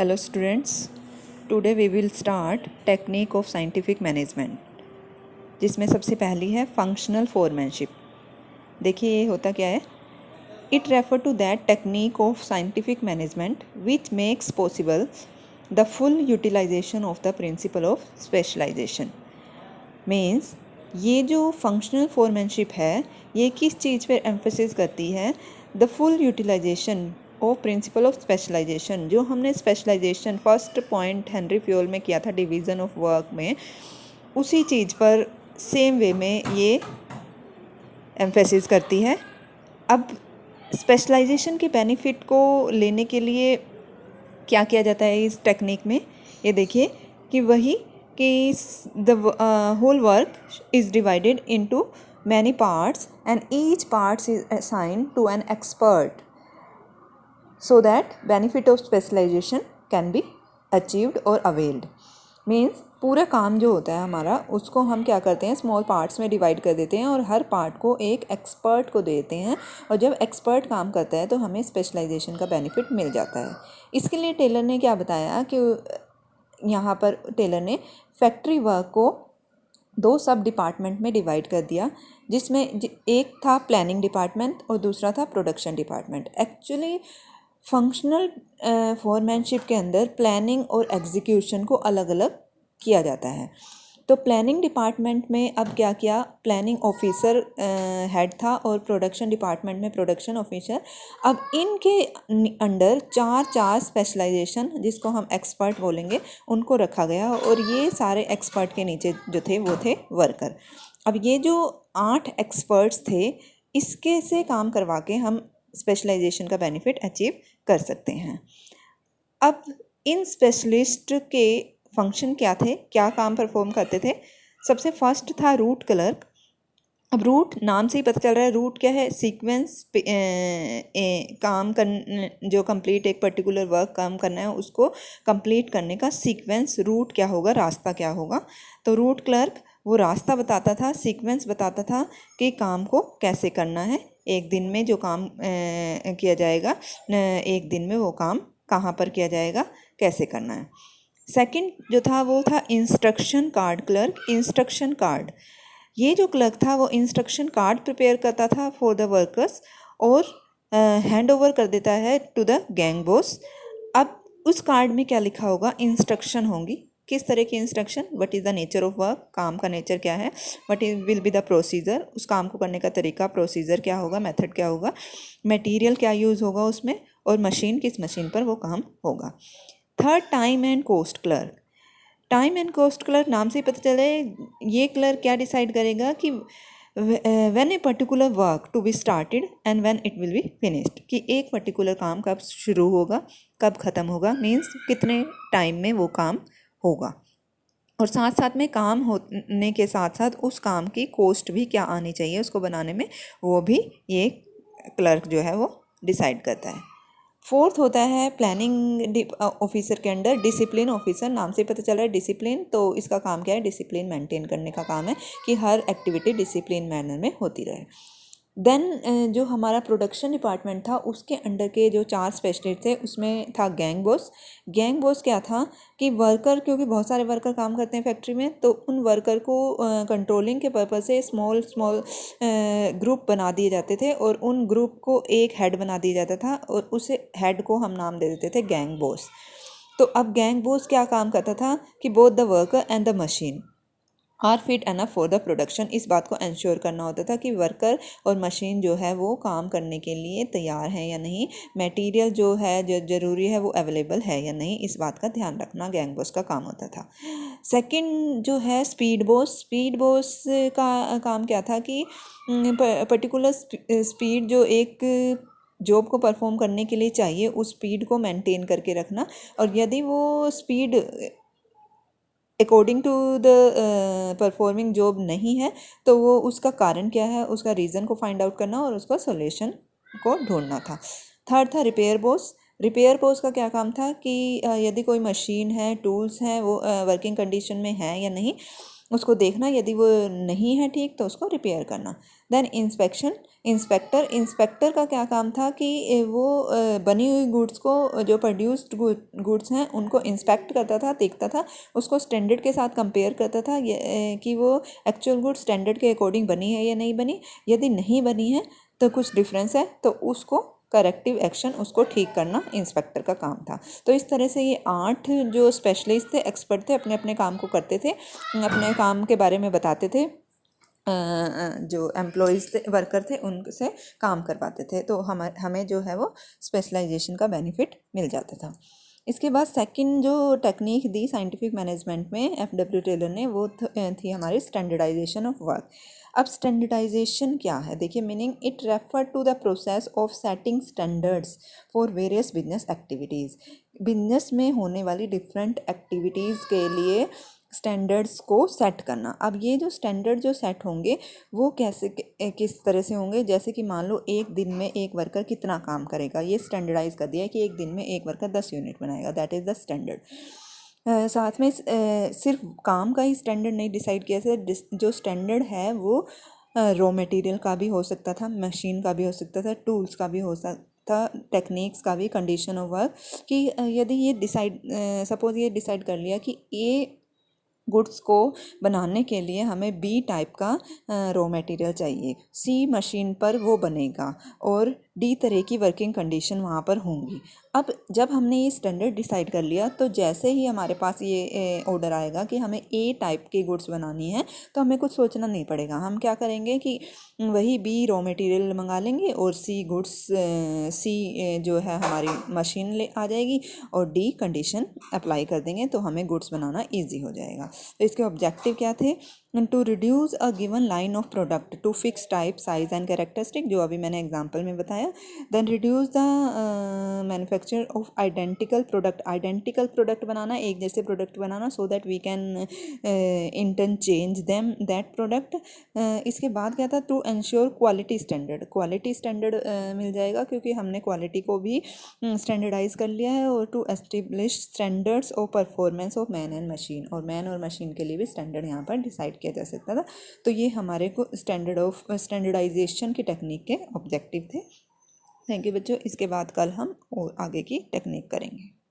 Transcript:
Hello students, today we will start technique of scientific management, जिसमें सबसे पहली है functional foremanship। देखिए ये होता क्या है। It refer to that technique of scientific management which makes possible the full utilization of the principle of specialization। Means ये जो functional foremanship है ये किस चीज़ पर emphasis करती है? The full utilization of principle of specialisation. जो हमने specialisation first point Henri Fayol में किया था डिवीज़न ऑफ वर्क में, उसी चीज़ पर सेम वे में ये एम्फेसिस करती है। अब स्पेशलाइजेशन के बेनिफिट को लेने के लिए क्या किया जाता है इस टेक्निक में, ये देखिए कि वही कि the whole work is divided into many parts and each parts is assigned to an expert so that benefit of specialization can be achieved or availed। Means पूरा काम जो होता है हमारा उसको हम क्या करते हैं, स्मॉल पार्ट्स में डिवाइड कर देते हैं और हर पार्ट को एक एक्सपर्ट को देते हैं, और जब एक्सपर्ट काम करता है तो हमें स्पेशलाइजेशन का बेनिफिट मिल जाता है। इसके लिए टेलर ने क्या बताया कि यहाँ पर टेलर ने फैक्ट्री वर्क को दो सब डिपार्टमेंट में डिवाइड कर दिया, जिसमें एक था प्लानिंग डिपार्टमेंट और दूसरा था production department. Actually functional foremanship के अंदर प्लानिंग और एग्जीक्यूशन को अलग अलग किया जाता है। तो प्लानिंग डिपार्टमेंट में अब क्या किया, प्लानिंग ऑफिसर हेड था और प्रोडक्शन डिपार्टमेंट में प्रोडक्शन ऑफिसर। अब इनके अंडर चार स्पेशलाइजेशन, जिसको हम एक्सपर्ट बोलेंगे, उनको रखा गया और ये सारे एक्सपर्ट के नीचे जो थे वो थे वर्कर। अब ये जो 8 एक्सपर्ट्स थे, इसके से काम करवा के हम स्पेशलाइजेशन का बेनिफिट अचीव कर सकते हैं। अब इन स्पेशलिस्ट के फंक्शन क्या थे, क्या काम परफॉर्म करते थे? सबसे फर्स्ट था रूट क्लर्क। अब रूट नाम से ही पता चल रहा है, रूट क्या है, सीक्वेंस काम कर जो कंप्लीट एक पर्टिकुलर वर्क काम करना है उसको कंप्लीट करने का सीक्वेंस रूट क्या होगा, रास्ता क्या होगा। तो रूट क्लर्क वो रास्ता बताता था, सीक्वेंस बताता था कि काम को कैसे करना है, एक दिन में जो काम किया जाएगा, एक दिन में वो काम कहाँ पर किया जाएगा, कैसे करना है। सेकंड जो था वो था instruction card clerk. Instruction card, ये जो क्लर्क था वो इंस्ट्रक्शन कार्ड प्रिपेयर करता था फॉर द वर्कर्स और हैंड ओवर कर देता है टू द गैंग बॉस। अब उस कार्ड में क्या लिखा होगा, इंस्ट्रक्शन होंगी। किस तरह की instruction, what is the nature of work, काम का नेचर क्या है, what is will be the procedure, उस काम को करने का तरीका, प्रोसीजर क्या होगा, मेथड क्या होगा, मटेरियल क्या यूज़ होगा उसमें, और मशीन किस मशीन पर वो काम होगा। Third time and cost clerk. Time and cost clerk नाम से ही पता चले, ये क्लर्क क्या डिसाइड करेगा कि when a particular work to be started and when it will be finished, कि एक पर्टिकुलर काम कब शुरू होगा कब ख़त्म होगा, मीन्स कितने टाइम में वो काम होगा। और साथ साथ में काम होने के साथ साथ उस काम की कॉस्ट भी क्या आनी चाहिए उसको बनाने में, वो भी ये क्लर्क जो है वो डिसाइड करता है। फोर्थ होता है प्लानिंग ऑफिसर के अंडर डिसिप्लिन ऑफिसर। नाम से पता चल रहा है डिसिप्लिन, तो इसका काम क्या है, डिसिप्लिन मेंटेन करने का काम है कि हर एक्टिविटी डिसिप्लिन मैनर में होती रहे। देन जो हमारा प्रोडक्शन डिपार्टमेंट था उसके अंडर के जो 4 स्पेशलिस्ट थे उसमें था गैंग बॉस। गैंग बॉस क्या था कि वर्कर, क्योंकि बहुत सारे वर्कर काम करते हैं फैक्ट्री में, तो उन वर्कर को कंट्रोलिंग के पर्पज़ से स्मॉल ग्रुप बना दिए जाते थे और उन ग्रुप को एक हेड बना दिया जाता था और उस हेड को हम नाम दे देते थे गैंग बॉस। तो अब गैंग बॉस क्या काम करता था कि both the worker and the machine are fit enough for the production. इस बात को इंश्योर करना होता था कि वर्कर और मशीन जो है वो काम करने के लिए तैयार है या नहीं, मटेरियल जो है जो ज़रूरी है वो अवेलेबल है या नहीं, इस बात का ध्यान रखना गैंग बॉस का काम होता था। सेकंड जो है स्पीड बॉस। स्पीड बॉस का काम क्या था कि पर्टिकुलर स्पीड जो एक जॉब को परफॉर्म करने के लिए चाहिए उस स्पीड को मेंटेन करके रखना, और यदि वो speed according to the performing job नहीं है तो वो उसका कारण क्या है, उसका रीज़न को फाइंड आउट करना और उसका सॉल्यूशन को ढूंढना था। थर्ड था रिपेयर बॉस। रिपेयर बॉस का क्या काम था कि यदि कोई मशीन है, टूल्स हैं, वो वर्किंग कंडीशन में है या नहीं, उसको देखना, यदि वो नहीं है ठीक तो उसको रिपेयर करना। Then inspection. इंस्पेक्टर का क्या काम था कि वो बनी हुई गुड्स को, जो प्रोड्यूस्ड गुड्स हैं उनको इंस्पेक्ट करता था, देखता था, उसको स्टैंडर्ड के साथ कंपेयर करता था कि वो एक्चुअल गुड्स स्टैंडर्ड के अकॉर्डिंग बनी है या नहीं बनी। यदि नहीं बनी है तो कुछ डिफरेंस है तो उसको करेक्टिव एक्शन, उसको ठीक करना इंस्पेक्टर का काम था। तो इस तरह से ये 8 जो स्पेशलिस्ट थे, एक्सपर्ट थे, अपने अपने काम को करते थे, अपने काम के बारे में बताते थे, जो एम्प्लॉयज़ थे, वर्कर थे, उनसे काम करवाते थे। तो हमें जो है वो स्पेशलाइजेशन का बेनिफिट मिल जाता था। इसके बाद सेकंड जो टेक्निक दी साइंटिफिक मैनेजमेंट में एफ.डब्ल्यू. टेलर ने, वो थी हमारी स्टैंडर्डाइजेशन ऑफ वर्क। अब स्टैंडर्डाइजेशन क्या है, देखिए meaning, it refer to the process of setting standards for various business activities. Business में होने वाली डिफरेंट एक्टिविटीज़ के लिए स्टैंडर्ड्स को सेट करना। अब ये जो स्टैंडर्ड जो सेट होंगे वो कैसे, किस तरह से होंगे, जैसे कि मान लो एक दिन में एक वर्कर कितना काम करेगा, ये स्टैंडर्डाइज कर दिया है कि एक दिन में एक वर्कर 10 यूनिट बनाएगा, दैट इज़ द स्टैंडर्ड। साथ में सिर्फ काम का ही स्टैंडर्ड नहीं डिसाइड किया था, जो स्टैंडर्ड है वो रॉ मटेरियल का भी हो सकता था, मशीन का भी हो सकता था, टूल्स का भी हो सकता था, टेक्निक्स का भी, कंडीशन ऑफ वर्क कि यदि ये डिसाइड, सपोज ये डिसाइड कर लिया कि ए गुड्स को बनाने के लिए हमें बी टाइप का रॉ मटेरियल चाहिए, सी मशीन पर वो बनेगा और डी तरह की वर्किंग कंडीशन वहाँ पर होंगी। अब जब हमने ये स्टैंडर्ड डिसाइड कर लिया तो जैसे ही हमारे पास ये ऑर्डर आएगा कि हमें ए टाइप की गुड्स बनानी है तो हमें कुछ सोचना नहीं पड़ेगा। हम क्या करेंगे कि वही बी रॉ मटेरियल मंगा लेंगे और सी गुड्स, सी जो है हमारी मशीन ले आ जाएगी और डी कंडीशन अप्लाई कर देंगे तो हमें गुड्स बनाना ईजी हो जाएगा। तो इसके ऑब्जेक्टिव क्या थे, to reduce a given line of product to fix type, size and characteristic, जो अभी मैंने एग्जांपल में बताया। Then reduce the manufacture of identical product बनाना, एक जैसे प्रोडक्ट बनाना, so that we can interchange them that product. इसके बाद क्या था, टू एंश्योर क्वालिटी स्टैंडर्ड मिल जाएगा क्योंकि हमने क्वालिटी को भी स्टैंडर्डाइज कर लिया है। और to establish standards of performance of man and machine, और मैन और मशीन के लिए भी स्टैंडर्ड यहाँ पर डिसाइड किया जा सकता था। तो ये हमारे को स्टैंडर्डाइजेशन की टेक्निक के ऑब्जेक्टिव थे। थैंक यू बच्चों। इसके बाद कल हम और आगे की टेक्निक करेंगे।